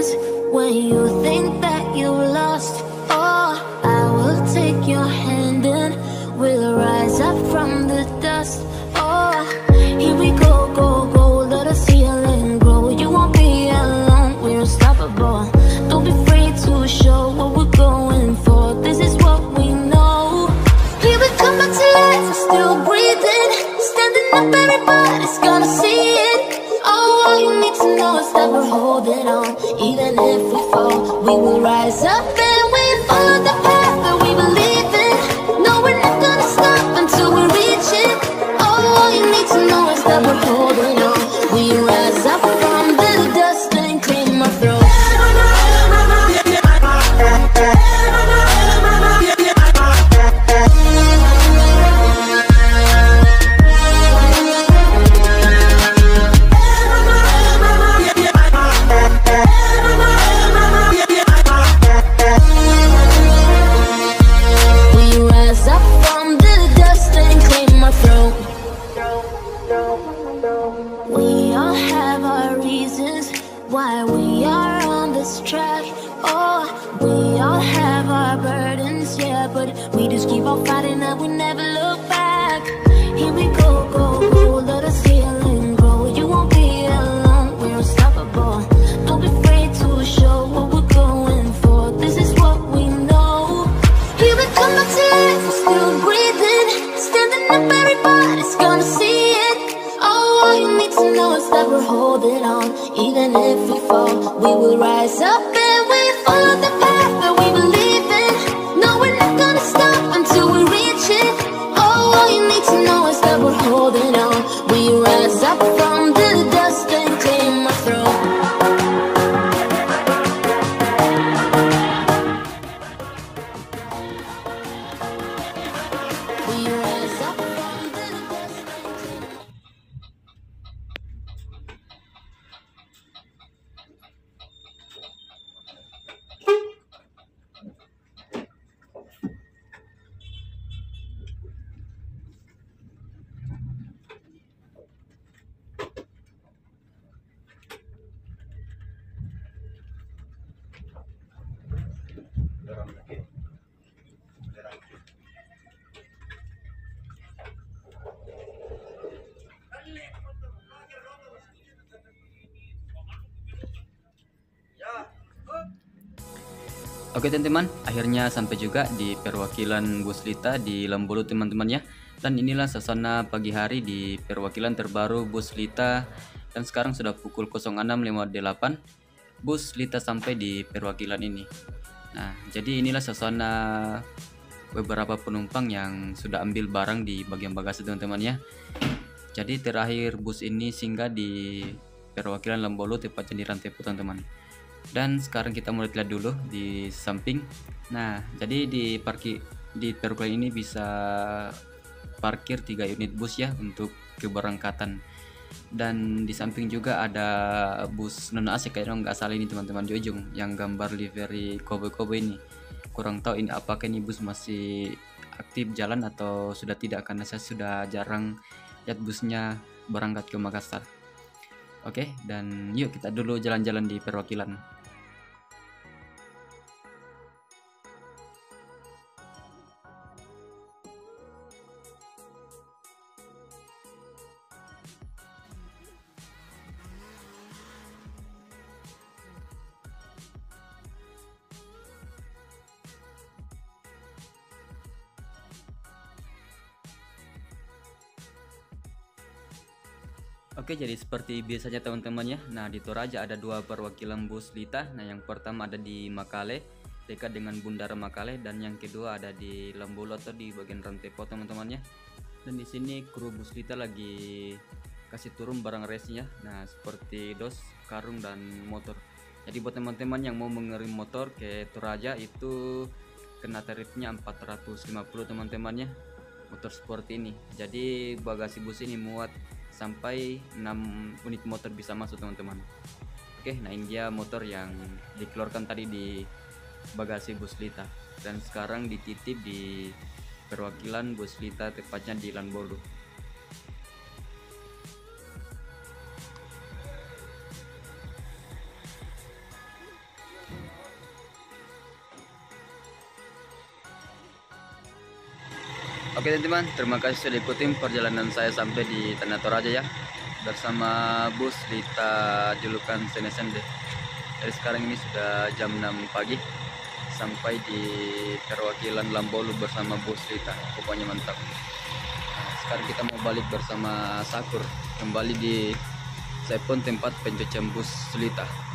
breeze when you think that you lost. Oh, I will take your hand and we'll rise up from the dust. Oh, here we go, go, go, let us heal and grow. You won't be alone, we're unstoppable. Don't be afraid to show what we're going for. This is what we know. Here we come back to life, we're still breathing. Standing up, everybody's gonna see it. Oh, all you need to know is that we're holding on. Even if we fall, we will rise up and we follow the path that we believe in. No, we're not gonna stop until we reach it. Oh, all you need to know is that we're holding on. We rise up from the dust and claim our throne. We all have our reasons why we are on this track. Oh, we all have our burdens, yeah, but we just keep on fighting and we never look back. Here we go, go, go, let us heal and grow. You won't be alone, we're unstoppable. Don't be afraid to show what we're going for. This is what we know. Here we come back to life, we're still breathing. Standing up, everybody's gonna see it. Oh, all you need to know is that we're holding on. Even if we fall, we will rise up and we follow the path that we believe in. No, we're not gonna stop until we reach it. Oh, all you need to know is that we're holding on. We rise up from the dust and claim our throne. We rise up from the dust and claim. Oke teman-teman, akhirnya sampai juga di perwakilan Bus Lita di Lembulu teman-teman ya. Dan inilah suasana pagi hari di perwakilan terbaru Bus Lita. Dan sekarang sudah pukul 06.58. Bus Lita sampai di perwakilan ini. Nah, jadi inilah suasana beberapa penumpang yang sudah ambil barang di bagian bagasi teman-teman ya. Jadi terakhir bus ini singgah di perwakilan Lembulu tepatnya di Rantepo teman-teman. Dan sekarang kita mulai lihat dulu di samping. Nah, jadi di perwakilan ini bisa parkir 3 unit bus ya untuk keberangkatan. Dan di samping juga ada bus non AC kayaknya nggak salah ini teman-teman di ujung yang gambar livery kobe-kobe ini. Kurang tahu ini apakah ini bus masih aktif jalan atau sudah tidak, karena saya sudah jarang lihat busnya berangkat ke Makassar. Oke, dan yuk kita dulu jalan-jalan di perwakilan. Oke, jadi seperti biasanya teman-teman ya. Nah, di Toraja ada 2 perwakilan Bus Lita. Nah, yang pertama ada di Makale, dekat dengan Bundaran Makale, dan yang kedua ada di Lembulu atau di bagian Rantepo teman-teman ya. Dan di sini kru Bus Lita lagi kasih turun barang racing ya. Nah, seperti dos, karung, dan motor. Jadi buat teman-teman yang mau mengirim motor ke Toraja itu kena tarifnya 450 teman-teman ya. Motor seperti ini. Jadi bagasi bus ini muat sampai 6 unit motor bisa masuk teman-teman. Oke, nah ini dia motor yang dikeluarkan tadi di bagasi Bus Lita dan sekarang dititip di perwakilan Bus Lita tepatnya di Lembulu. Oke teman-teman, terima kasih sudah ikutin perjalanan saya sampai di Tanah Toraja ya, bersama bus Lita julukan Senesende. Dari sekarang ini sudah jam 6 pagi, sampai di perwakilan Lambolu bersama bus Lita. Pokoknya mantap. Nah, sekarang kita mau balik bersama Sakur, kembali di Saipon, tempat pencucian bus Lita.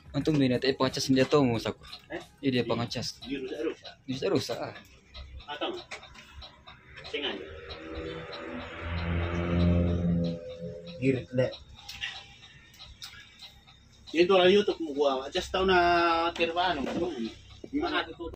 Antum minat pengacas dia tahu musaku. Dia pengacas. Bisa rusak. Atau sengaja. Girit le. Itu lah YouTube mo gua. Just tahu na tirbaano. Mana itu?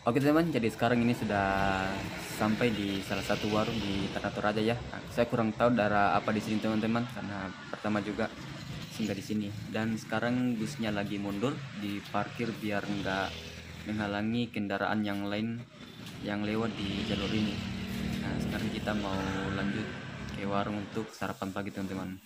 Oke teman-teman, jadi sekarang ini sudah sampai di salah satu warung di Tanah Toraja ya. Nah, saya kurang tahu daerah apa di sini teman-teman, karena pertama juga singgah di sini. Dan sekarang busnya lagi mundur, diparkir biar nggak menghalangi kendaraan yang lain yang lewat di jalur ini. Nah, sekarang kita mau lanjut ke warung untuk sarapan pagi teman-teman.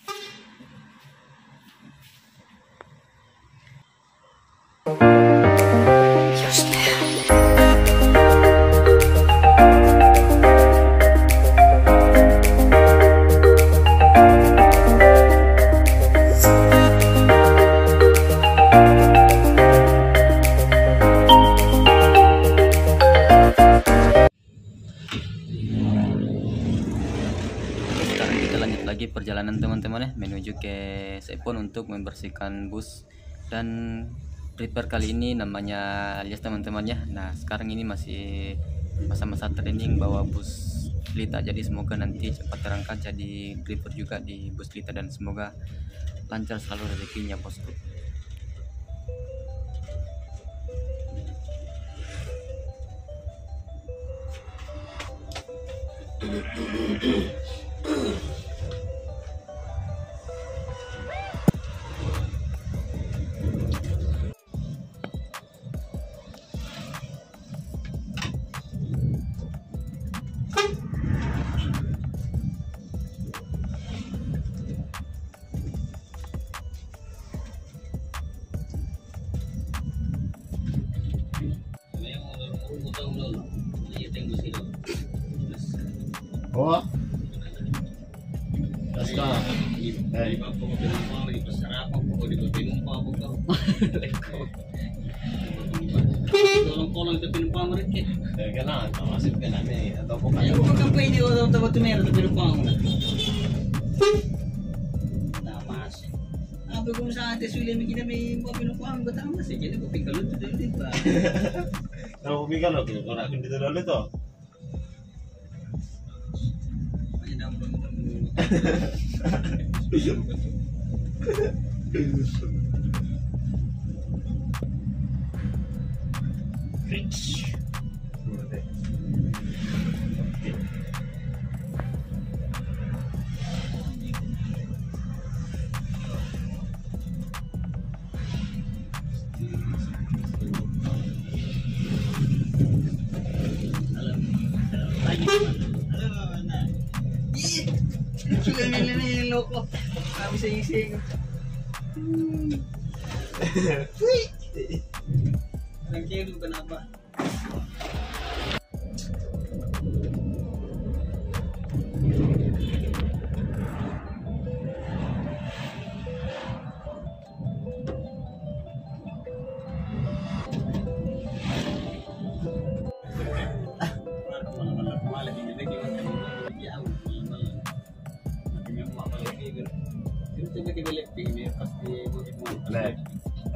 Lagi perjalanan teman-teman ya, menuju ke Saipon untuk membersihkan bus. Dan prepare kali ini namanya alias teman-teman ya. Nah sekarang ini masih masa-masa training bawa bus Lita, jadi semoga nanti cepat terangkat jadi driver juga di bus Lita, dan semoga lancar selalu rezekinya bosku. Oh. Basta. Tolong-tolong itu penumpang mereka. Kailangan masih ka namin atau po Ayaw mo kang pwede o daw tumero sa penumpang mo. Tamas. Abe kung sa atin sulit may kinamay mga penumpang ba tamas eh. Kaya ko pikalot dito din ba? Kalau bumigay lo, kung akin dito lalo to. Ay naman mo. Rich. Sulit loko. Kami sing-sing. Nagkiro kenapa?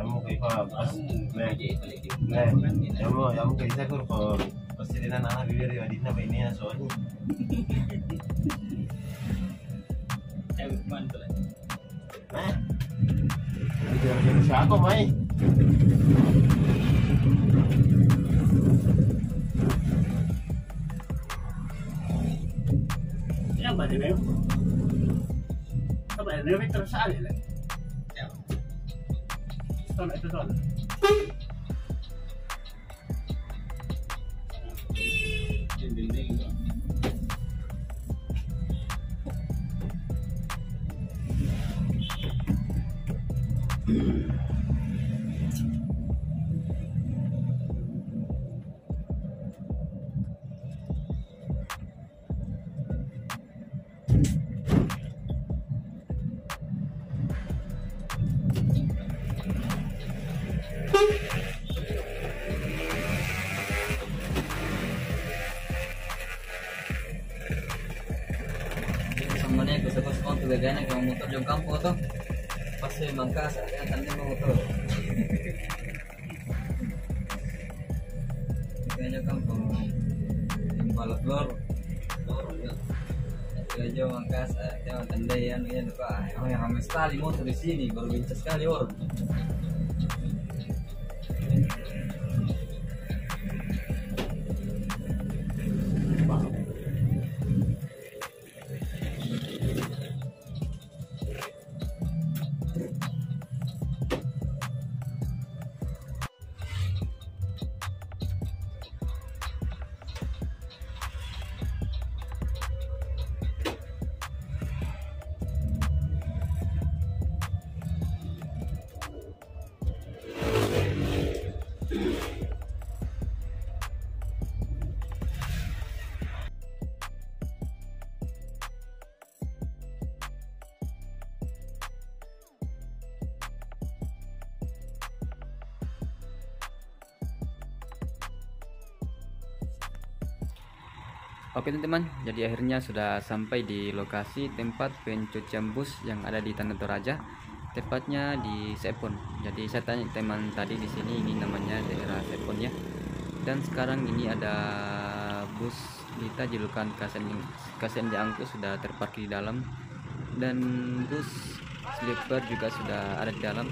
Kamu kayak pas, kamu kayak saya kalau pasti dia anak bibir ya di sana ini ya soalnya. Jangan siapa mai? Ya, ba din yun? Sabay, nire-return sa alin eh. Ito. Semuanya gusto ko gagana kung motor yung kampo to. Pasti mangkas ang tanda mo motor. Kaya kampo yung balot lor. Kaya mangkas kaya tanda yan pa. Ay ramai sekali motor di sini baru bincang sekali orang. Oke teman-teman, jadi akhirnya sudah sampai di lokasi tempat pencucian bus yang ada di Tanah Toraja, tepatnya di Sepon. Jadi saya tanya teman tadi di sini, ini namanya daerah Sepon ya. Dan sekarang ini ada bus Lita julukan Kasen Diangkut sudah terparkir di dalam, dan bus sleeper juga sudah ada di dalam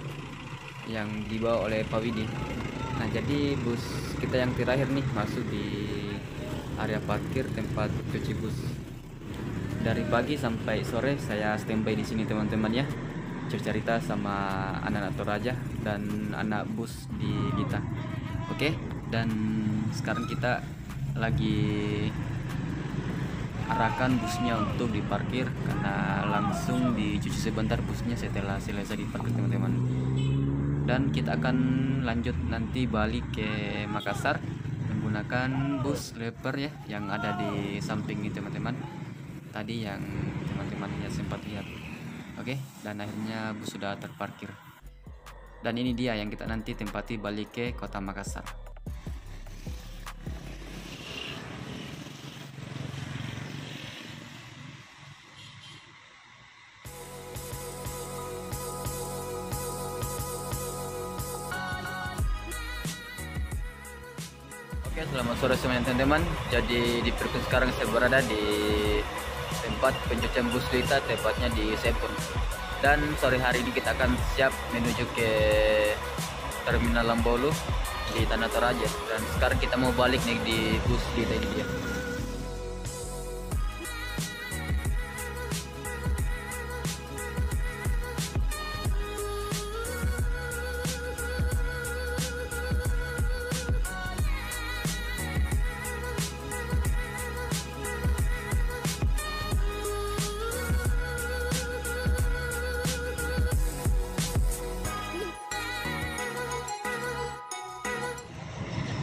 yang dibawa oleh Pak Widi. Nah jadi bus kita yang terakhir nih masuk di area parkir tempat cuci bus. Dari pagi sampai sore saya standby di sini teman-teman ya, cerita sama anak-anak Toraja dan anak bus di Lita. Oke, dan sekarang kita lagi arahkan busnya untuk diparkir karena langsung dicuci sebentar busnya setelah selesai diparkir teman-teman. Dan kita akan lanjut nanti balik ke Makassar menggunakan bus sleeper ya yang ada di samping ini teman-teman, tadi yang teman-temannya sempat lihat. Oke, dan akhirnya bus sudah terparkir, dan ini dia yang kita nanti tempati balik ke kota Makassar. Oke, selamat sore semuanya teman-teman. Jadi di persis sekarang saya berada di tempat pencucian bus Lita, tepatnya di Sepon. Dan sore hari ini kita akan siap menuju ke Terminal Lambolu di Tanah Toraja. Dan sekarang kita mau balik nih di bus Lita ini dia.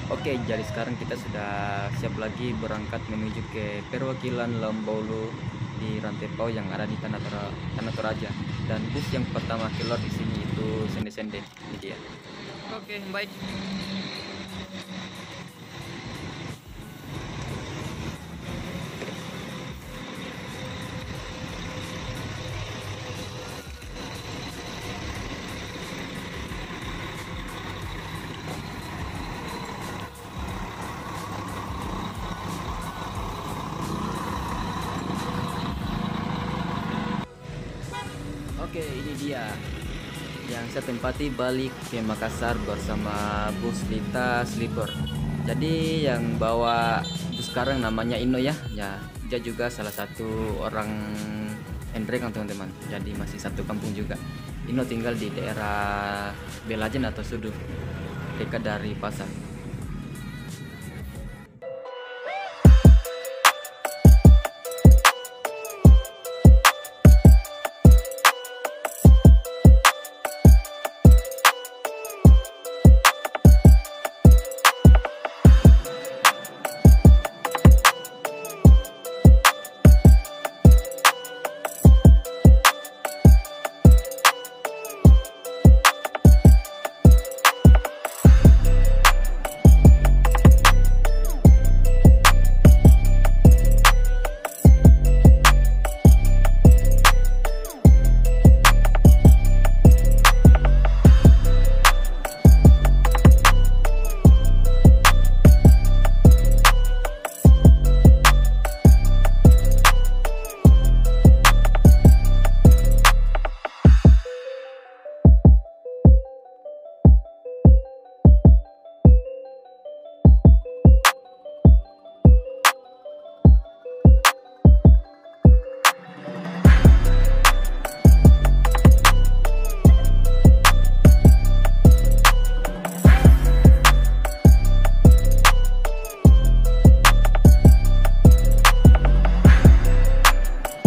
Oke, jadi sekarang kita sudah siap lagi berangkat menuju ke perwakilan Lambolu di Rantepau yang ada di Tanah Toraja. Dan bus yang pertama keluar di sini itu Sende-Sende. Ini dia. Oke, baik. Oke, ini dia yang saya tempati balik ke Makassar bersama bus Lita Sleeper. Jadi yang bawa bus sekarang namanya Ino ya. Ya, dia juga salah satu orang Hendrek teman-teman. Jadi masih satu kampung juga. Ino tinggal di daerah Belajen atau Sudu, dekat dari pasar.